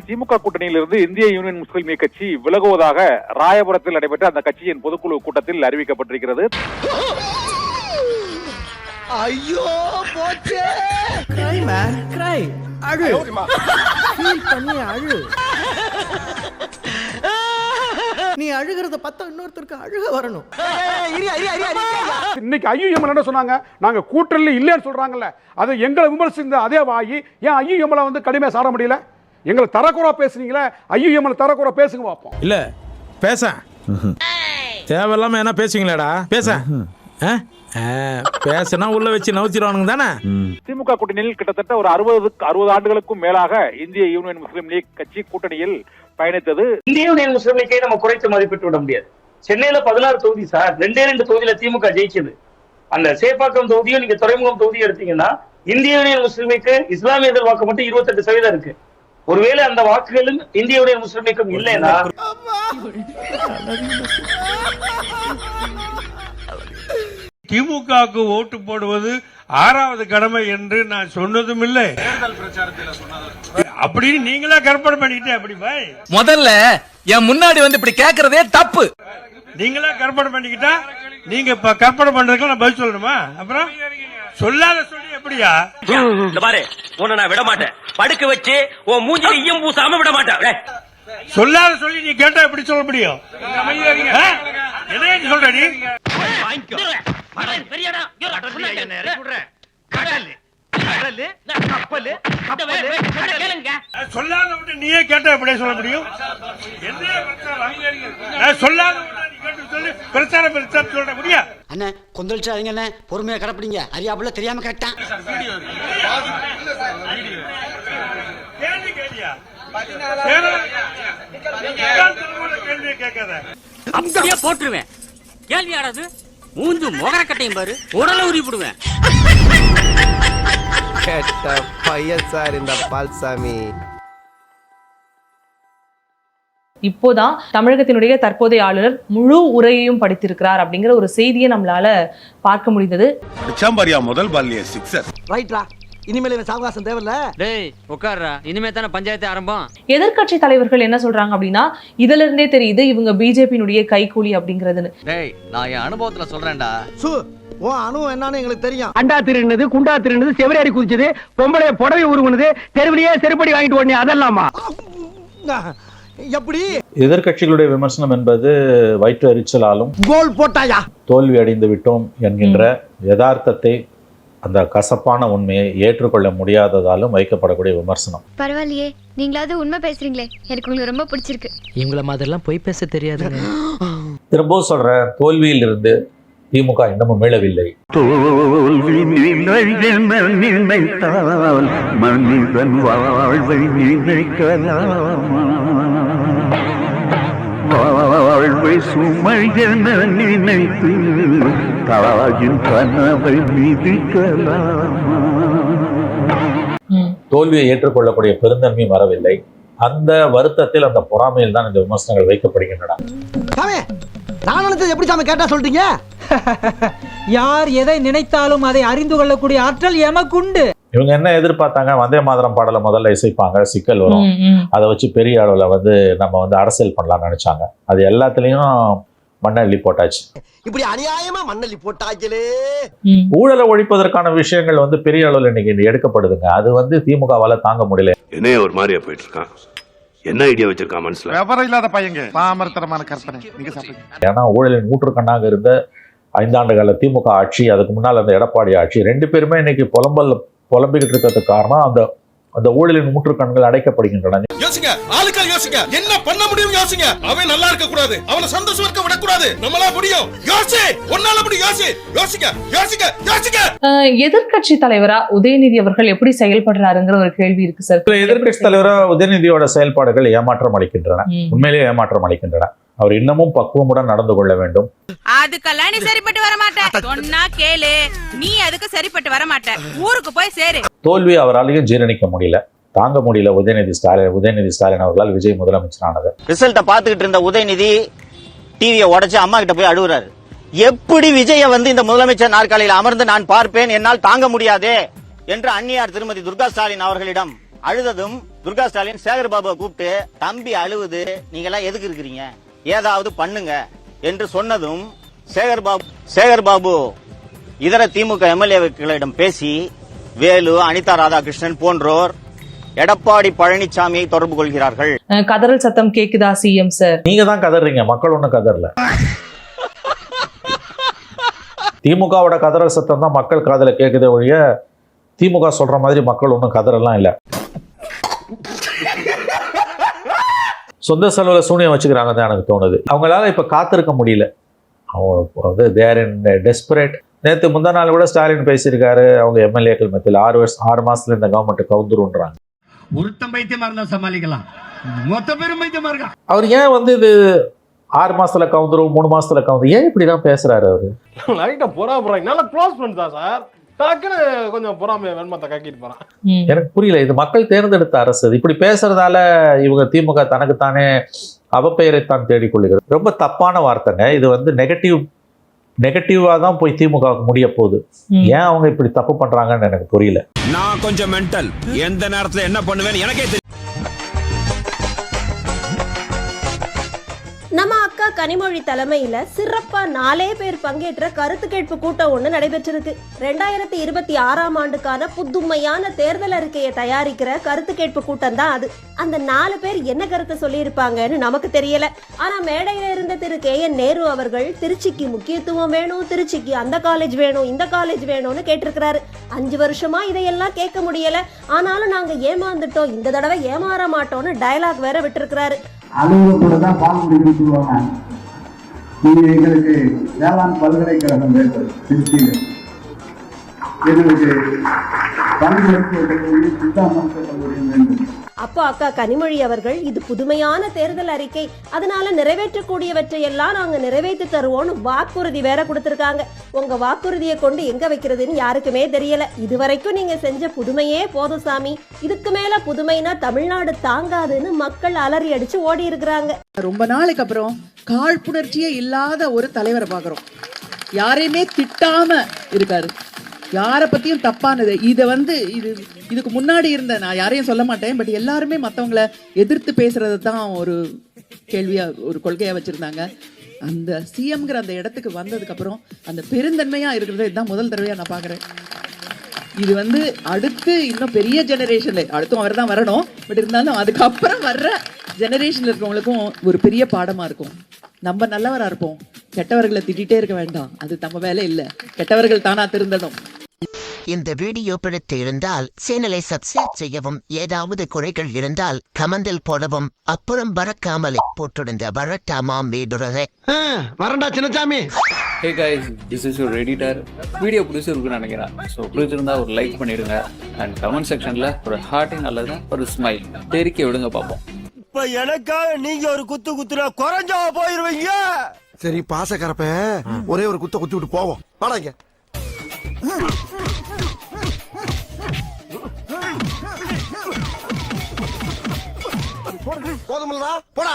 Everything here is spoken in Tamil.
திமுக கூட்டணியிலிருந்து இந்திய யூனியன் முஸ்லீம் லீக் கட்சி விலகுவதாக ராயபுரத்தில் நடைபெற்ற அந்த கட்சியின் பொதுக்குழு கூட்டத்தில் அறிவிக்கப்பட்டிருக்கிறது. ஐயோ போச்சே. கிரை மேன் கிரை. அழு. ஃபீல் பண்ணி அழு. நீ அழுகிறத பார்த்தா இன்னொருத்தருக்கு அழுக வரணும். இன்னைக்கு ஐயுஎம் என்ன சொன்னாங்க? நாங்க கூட்டணியில் இல்லைன்னு சொல்றாங்கல்ல, அது எங்களை விமர்சித்த அதே வாயி ஏன் ஐயுஎம்ல வந்து கடுமையா சாட முடியல? எங்களை தரக்குறா பேசுறீங்களே, ஐயுஎம்ல தரக்குறா பேசுங்க பார்ப்போம். இல்ல பேச தேவையில்லாம என்ன பேசுவீங்களாடா? பேசினா உள்ள வச்சு நவுச்சிடுவானுங்க தானே. திமுக கூட்டணியில் கிட்டத்தட்ட ஒரு 60 ஆண்டுகளுக்கும் மேலாக இந்திய யூனியன் முஸ்லீம் லீக் கட்சி கூட்டணியில் பயணித்தது. இந்திய யூனியன் முஸ்லீம் லீக்கை நம்ம குறைத்து மதிப்பிட்டு விட முடியாது. சென்னையில 16 தொகுதி சார், 2 தொகுதியில திமுக ஜெயிச்சது. அந்த சேப்பாக்கம் தொகுதியும் நீங்க துறைமுகம் தொகுதியும் எடுத்தீங்கன்னா இந்திய யூனியன் முஸ்லீம் லீக்கு இஸ்லாமியர்கள் வாக்கு மட்டும் 28% இருக்கு. ஒருவேளை அந்த வாக்குகளும் இந்திய யூனியன் முஸ்லீம் லீக்கும் இல்லைன்னா திமுகவுக்கு ஓட்டு போடுவது 6வது கடமை என்று நான் சொன்னதும் இல்லை. அப்படின்னு நீங்களா கற்பனை பண்ணிட்டு அப்படி பாய். முதல்ல என் முன்னாடி வந்து இப்படி கேக்குறதே தப்பு. நீங்களா கற்பனை பண்ணிக்கிட்டா நீங்க இப்ப கற்பனை பண்றதுக்கு நான் பதில் சொல்லணுமா? அப்புறம் சொல்லாத சொல்லி எப்படியா? பாரு உன்னை நான் விட மாட்டேன். படுக்க வச்சு உன் மூஞ்சில ஈயம் பூசாம விட மாட்டேன். சொல்லாத சொல்லி நீ கேட்டா எப்படி சொல்ல முடியும்? என்ன சொல்ற நீ? சொல்லாத விட்டு நீயே கேட்டா எப்படி சொல்ல முடியும்? சொல்லாத சொல்லி பிரச்சாரம் சொல்ல முடியா? அண்ணே கொந்தளிச்சாதீங்க அண்ணே, பொறுமையா கடப்பிடிங்க. அறியாப்புல தெரியாம கேட்டான். கேள்வி கேட்காத அப்படியே போட்டுருவேன். கேள்வி ஆடாது மூஞ்சு மொகரக்கட்டையும் பாரு, உடல உரி போடுவேன். கேட்ட பையன் சார் இந்த பால்சாமி. இப்போதான் தமிழகத்தினுடைய தற்போதைய ஆளுநர் முழு உரையையும் படித்திருக்கிறார் அப்படிங்கிற ஒரு செய்தியை நம்மளால பார்க்க முடிந்தது. முதல் பால்லிய சிக்ஸர் ரைட்ரா, இனிமேல் எனக்கு சாவகாசம் தேவையில்ல. டேய் உட்கார்றா, இனிமே தானே பஞ்சாயத்து ஆரம்பம். எதிர்க்கட்சி தலைவர்கள் என்ன சொல்றாங்க அப்படின்னா, இதுல இருந்தே தெரியுது இவங்க பிஜேபியினுடைய கைக்கூலி அப்படிங்கிறதுன்னு. டேய் நான் என் அனுபவத்துல சொல்றேன்டா. ஓ அனுபவம் என்னன்னு எங்களுக்கு தெரியும். அண்டா திருடுனது, குண்டா திருடுனது, செவரேறி குதிச்சது, பொம்பளைய புடவை உருகுனது, தெருவிலேயே செருப்படி வாங்கிட்டு ஓடனே அதெல்லாமா? எப்படி? எதிர்க்கட்சிகளுடைய விமர்சனம் என்பது வயிற்று எரிச்சலாலும் கோல் போட்டாயா தோல்வி அடைந்து விட்டோம் என்கின்ற யதார்த்தத்தை, அந்த கசப்பான உண்மையை ஏற்றுக்கொள்ள முடியாததாலும் வைக்கப்படக்கூடிய விமர்சனம். பரவாயில்லையே, நீங்களாவது உண்மை பேசுறீங்களே, எனக்கு உங்களுக்கு ரொம்ப பிடிச்சிருக்கு. இவங்கள மாதிரிலாம் போய் பேச தெரியாது. திரும்பவும் சொல்ற, தோல்வியில் இருந்து திமுக இன்னமும் மீளவில்லை. தோல்வி நினைத்தால் மனிதன் வாழ்வை நினைக்கலாமா? வாழ்வை சுமை என நினைத்து தாயின் கனவை மிதிக்கலாமா? தோல்வியை ஏற்றுக்கொள்ளக்கூடிய பெருந்தன்மை வரவில்லை. அந்த வருத்தத்தில், அந்த பொறாமையில் தான் இந்த விமர்சனங்கள் வைக்கப்படுகின்றன. நான் நினைச்சது எப்படி சாமி கேட்டா சொல்றீங்க? யார் எதை நினைத்தாலும் அதை அறிந்து கொள்ளக்கூடிய ஆற்றல் எமக்குண்டு. இவங்க என்ன எதிர்பார்த்தாங்க? வந்தே மாதரம் பாடலை முதல்ல இசைப்பாங்க, சிக்கல் வரும், அதை வச்சு பெரிய அளவுல நம்ம அரசியல் பண்ணலாம்னு நினைச்சாங்க. அது எல்லாத்துலயும் மண்ணள்ளி போட்டாச்சு. இப்படி அநியாயமா மண்ணள்ளி போட்டாங்களே. ஊழலை ஒழிப்பதற்கான விஷயங்கள் பெரிய அளவுல இன்னைக்கு எடுக்கப்படுதுங்க. அது திமுகவால தாங்க முடியல. என்ன ஒரு மாதிரியா போயிட்டு இருக்கான்? என்ன ஐடியா வச்சிருக்கான் மனசுல? விவரம் இல்லாத பையங்க, பாமரத்தனமான கற்பனை. நீங்க சாப்பிடுங்க. ஏன்னா ஊழலின் ஊற்றுக்கண்ணாக இருந்த 5 ஆண்டு கால திமுக ஆட்சி, அதுக்கு முன்னால் அந்த எடப்பாடி ஆட்சி, 2 பேருமே இன்னைக்கு புலம்பிக்கிட்டு இருக்கிறதுக்கு காரணம் அந்த ஊழலின் ஊற்றுக்கண்கள் அடைக்கப்படுகின்றன. யோசிங்க, ஆளுக்கள் யோசிங்க, என்ன பண்ண முடியும் யோசிங்க. அவன் நல்லா இருக்க கூடாது, அவனை சந்தோஷமா இருக்க விட கூடாது. நம்மளா முடியும். யோசி, ஒன்னால முடியும். யோசிங்க. எதிர்க்கட்சி தலைவரா உதயநிதி அவர்கள் எப்படி செயல்படுறாருங்கிற ஒரு கேள்வி இருக்கு சார். எதிர்க்கட்சி தலைவரா உதயநிதியோட செயல்பாடுகள் ஏமாற்றம் அளிக்கின்றன, உண்மையிலேயே ஏமாற்றம் அளிக்கின்றன. அவர் இன்னமும் பக்குவமுடன் நடந்து கொள்ள வேண்டும். அதுக்கெல்லாம் நீ சரிப்பட்டு வர மாட்ட. சொன்னா கேளு, நீ அதுக்கு சரிப்பட்டு வர மாட்ட. ஊருக்கு போய் சேரு. தோல்வி அவராலையும் ஜீரணிக்க முடியல, தாங்க முடியல. உதயநிதி ஸ்டாலின் அவர்களால் விஜய் முதலமைச்சரானது. ரிசல்ட்ட பாத்துக்கிட்டு இருந்த உதயநிதி டிவியை உடைச்சு அம்மா கிட்ட போய் அழுகுறாரு. எப்படி விஜய இந்த முதலமைச்சர் நாற்காலியில் அமர்ந்து நான் பார்ப்பேன், என்னால் தாங்க முடியாது என்று அந்நியார் திருமதி துர்கா ஸ்டாலின் அவர்களிடம் அழுததும் துர்கா ஸ்டாலின் சேகர் பாபுவை கூப்பிட்டு தம்பி அழுவுது, நீங்க எல்லாம் எதுக்கு இருக்கிறீங்க, ஏதாவது பண்ணுங்க என்று சொன்னதும் சேகர் பாபு இதர திமுக எம்எல்ஏக்களிடம் பேசி வேலு, அனிதா ராதாகிருஷ்ணன் போன்றோர் எடப்பாடி பழனிசாமியை தொடர்பு கொள்கிறார்கள். கதறல் சத்தம் கேக்குதா சிஎம் சார்? நீங்க தான் கதறீங்க, மக்கள் ஒண்ணும் கதறல. திமுகவோட கதறல் சத்தம் தான் மக்கள் காதுல கேக்குதே ஒழிய திமுக சொல்ற மாதிரி மக்கள் ஒன்றும் கதறலாம் இல்ல. சொந்த செலவுல சூனியம் வச்சுக்கிறாங்க தான் எனக்கு தோணுது. அவங்களால இப்ப காத்திருக்க முடியல. அவங்க வந்து தேர் இன் டெஸ்பரேட். நேற்று முந்தா நாள் கூட ஸ்டாலின் பேசியிருக்காரு, அவங்க எம்எல்ஏக்கள் மத்தியில் 6 மாசத்துல இந்த கவர்மெண்ட் கவுந்துருன்றாங்க. ஒருத்தம் பைத்தியமா இருந்தா சமாளிக்கலாம், மொத்த பேரும் பைத்தியமா இருக்கா. அவர் ஏன் வந்து இது 6 மாசத்துல கவுந்துரும், 3 மாசத்துல கவுந்துரும், ஏன் இப்படிதான் பேசுறாரு அவரு? லைட்டா போறாங்க, நல்லா க்ளோஸ் பண்ணிட்டா சார், டக்குன்னு கொஞ்சம் பொறாமைய வெண்மத்தை கக்கிட்டு போறான். எனக்கு புரியல, இது மக்கள் தேர்ந்தெடுத்த அரசு. இப்படி பேசுறதால இவங்க திமுக தனக்குத்தானே அவப்பெயரைத்தான் தேடிக்கொள்ளுகிறது. ரொம்ப தப்பான வார்த்தைங்க இது. வந்து நெகட்டிவா தான் போய் திமுக முடிய போகுது. ஏன் அவங்க இப்படி தப்பு பண்றாங்கன்னு எனக்கு புரியல. நான் கொஞ்சம் மென்டல், எந்த நேரத்துல என்ன பண்ணுவேன்னு எனக்கே தெரியும். நம்ம அக்கா கனிமொழி தலைமையில சிறப்பா 4 பேர் பங்கேற்ற கருத்து கேட்பு கூட்டம் ஒண்ணு நடைபெற்றிருக்கு. 2026ஆம் ஆண்டுக்கான புதுமையான தேர்தல் அறிக்கையை தயாரிக்கிற கருத்து கேட்பு கூட்டம் தான் அது. அந்த 4 பேர் என்ன கருத்து சொல்லியிருப்பாங்கன்னு நமக்கு தெரியல. ஆனா மேடையில இருந்த திரு KN நேரு அவர்கள் திருச்சிக்கு முக்கியத்துவம் வேணும், திருச்சிக்கு அந்த காலேஜ் வேணும், இந்த காலேஜ் வேணும்னு கேட்டிருக்கிறாரு. 5 வருஷமா இதையெல்லாம் கேட்க முடியல, ஆனாலும் நாங்க ஏமாந்துட்டோம், இந்த தடவை ஏமாற மாட்டோம்னு டயலாக் வேற விட்டுருக்கிறாரு. அலுவலகத்துலதான் பால் முடிவு சொல்லுவாங்க. நீங்க எங்களுக்கு வேளாண் பல்கலைக்கழகம் வேண்டும் திருச்சியில், எங்களுக்கு பணி மருத்துவ கல்லூரி, சித்தா மருத்துவ கல்லூரி வேண்டும். அப்போ அக்கா கனிமொழி அவர்கள் இது புதுமையான தேர்தல் அறிக்கை, அதனால நிறைவேற்றக்கூடியவற்றை எல்லாம் நாங்க நிறைவேற்றி தருவோம்னு வாக்குறுதி வேற கொடுத்திருக்காங்க. உங்க வாக்குறுதியை கொண்டு எங்க வைக்கிறதுன்னு யாருக்குமே தெரியல. இதுவரைக்கும் நீங்க செஞ்ச புதுமையே போதும் சாமி, இதுக்கு மேல புதுமைனா தமிழ்நாடு தாங்காதுன்னு மக்கள் அலறி அடிச்சு ஓடி இருக்கிறாங்க. ரொம்ப நாளைக்கு அப்புறம் காழ்ப்புணர்ச்சியே இல்லாத ஒரு தலைவரை பாக்குறோம். யாரையுமே திட்டாம இருக்காரு, யாரை பத்தியும் தப்பானது. இதை வந்து இதுக்கு முன்னாடி இருந்த, நான் யாரையும் சொல்ல மாட்டேன், பட் எல்லாருமே மற்றவங்களை எதிர்த்து பேசுறது தான் ஒரு கேள்வியா, ஒரு கொள்கையா வச்சிருந்தாங்க. அந்த சிஎம்ங்கிற அந்த இடத்துக்கு வந்ததுக்கு அப்புறம் அந்த பெருந்தன்மையா இருக்கிறது இதுதான் முதல் தடவையா நான் பாக்குறேன். இது வந்து அடுத்து இன்னும் பெரிய ஜெனரேஷன்ல அடுத்தும் அவர் தான் வரணும், பட் இருந்தாலும் அதுக்கப்புறம் வர்ற ஜெனரேஷன்ல இருக்கவங்களுக்கும் ஒரு பெரிய பாடமா இருக்கும். நம்ம நல்லவரா இருப்போம், கெட்டவர்களை திட்டிகிட்டே இருக்க வேண்டாம், அது நம்ம வேலை இல்லை, கெட்டவர்கள் தானா திருந்தணும். இந்த வீடியோ பிடித்து இருந்தால் சேனலை சப்ஸ்கிரைப் செய்யவும், ஏதாவது குறைகள் இருந்தால் கமெண்டில் போடவும், அப்புறம் பறக்காமலே போட்டிருந்த வரட்டாமாம் வீடுறதே வரண்டா Chinnasamy. Hey guys, this is your editor. Video பிடிச்சிருக்குன்னு நினைக்கிறேன். ஸோ பிடிச்சிருந்தா ஒரு லைக் பண்ணிடுங்க அண்ட் கமெண்ட் செக்ஷன்ல ஒரு ஹார்ட்டிங் அல்லது ஒரு ஸ்மைல் தெரிக்க விடுங்க பார்ப்போம். இப்ப எனக்காக நீங்க ஒரு குத்துனா குறைஞ்சா போயிருவீங்க. சரி பாசக்கரப்ப ஒரே ஒரு குத்தி விட்டு போவோம். வாடாங்க. போதுமில்லடா போடா.